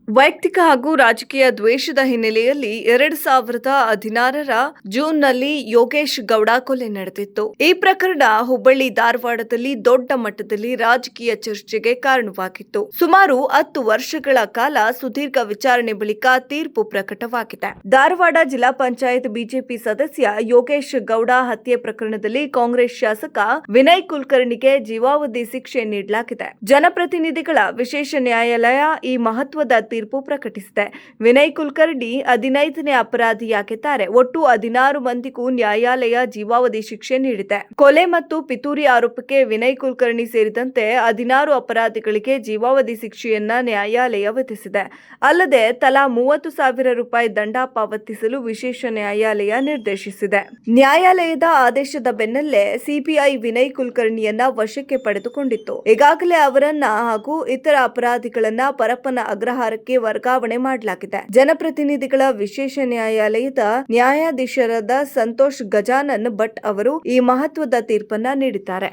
ವೈಯಕ್ತಿಕ ಹಾಗೂ ರಾಜಕೀಯ ದ್ವೇಷದ ಹಿನ್ನೆಲೆಯಲ್ಲಿ 2016ರ ಜೂನ್ನಲ್ಲಿ ಯೋಗೇಶ್ ಗೌಡ ಕೊಲೆ ನಡೆದಿತ್ತು. ಈ ಪ್ರಕರಣ ಹುಬ್ಬಳ್ಳಿ ಧಾರವಾಡದಲ್ಲಿ ದೊಡ್ಡ ಮಟ್ಟದಲ್ಲಿ ರಾಜಕೀಯ ಚರ್ಚೆಗೆ ಕಾರಣವಾಗಿತ್ತು. ಸುಮಾರು 10 ವರ್ಷಗಳ ಕಾಲ ಸುದೀರ್ಘ ವಿಚಾರಣೆ ಬಳಿಕ ತೀರ್ಪು ಪ್ರಕಟವಾಗಿದೆ. ಧಾರವಾಡ ಜಿಲ್ಲಾ ಪಂಚಾಯತ್ ಬಿಜೆಪಿ ಸದಸ್ಯ ಯೋಗೇಶ್ ಗೌಡ ಹತ್ಯೆ ಪ್ರಕರಣದಲ್ಲಿ ಕಾಂಗ್ರೆಸ್ ಶಾಸಕ ವಿನಯ್ ಕುಲಕರ್ಣಿಗೆ ಜೀವಾವಧಿ ಶಿಕ್ಷೆ ನೀಡಲಾಗಿದೆ. ಜನಪ್ರತಿನಿಧಿಗಳ ವಿಶೇಷ ನ್ಯಾಯಾಲಯ ಈ ಮಹತ್ವದ ತೀರ್ಪು ಪ್ರಕಟಿಸಿದೆ. ವಿನಯ್ ಕುಲಕರ್ಣಿ 15ನೇ ಅಪರಾಧಿಯಾಗಿದ್ದಾರೆ. ಒಟ್ಟು 16 ಮಂದಿಗೂ ನ್ಯಾಯಾಲಯ ಜೀವಾವಧಿ ಶಿಕ್ಷೆ ನೀಡಿದೆ. ಕೊಲೆ ಮತ್ತು ಪಿತೂರಿ ಆರೋಪಕ್ಕೆ ವಿನಯ್ ಕುಲಕರ್ಣಿ ಸೇರಿದಂತೆ 16 ಅಪರಾಧಿಗಳಿಗೆ ಜೀವಾವಧಿ ಶಿಕ್ಷೆಯನ್ನ ನ್ಯಾಯಾಲಯ ವಿಧಿಸಿದೆ. ಅಲ್ಲದೆ ತಲಾ 30,000 ರೂಪಾಯಿ ದಂಡ ಪಾವತಿಸಲು ವಿಶೇಷ ನ್ಯಾಯಾಲಯ ನಿರ್ದೇಶಿಸಿದೆ. ನ್ಯಾಯಾಲಯದ ಆದೇಶದ ಬೆನ್ನಲ್ಲೇ ಸಿಬಿಐ ವಿನಯ್ ಕುಲಕರ್ಣಿಯನ್ನ ವಶಕ್ಕೆ ಪಡೆದುಕೊಂಡಿತ್ತು. ಈಗಾಗಲೇ ಅವರನ್ನ ಹಾಗೂ ಇತರ ಅಪರಾಧಿಗಳನ್ನ ಪರಪ್ಪನ ಅಗ್ರಹಾರಕ್ಕೆ ವರ್ಗಾವಣೆ ಮಾಡಲಾಗಿದೆ. ಜನಪ್ರತಿನಿಧಿಗಳ ವಿಶೇಷ ನ್ಯಾಯಾಲಯದ ನ್ಯಾಯಾಧೀಶರಾದ ಸಂತೋಷ್ ಗಜಾನನ್ ಭಟ್ ಅವರು ಈ ಮಹತ್ವದ ತೀರ್ಪನ್ನ ನೀಡಿದ್ದಾರೆ.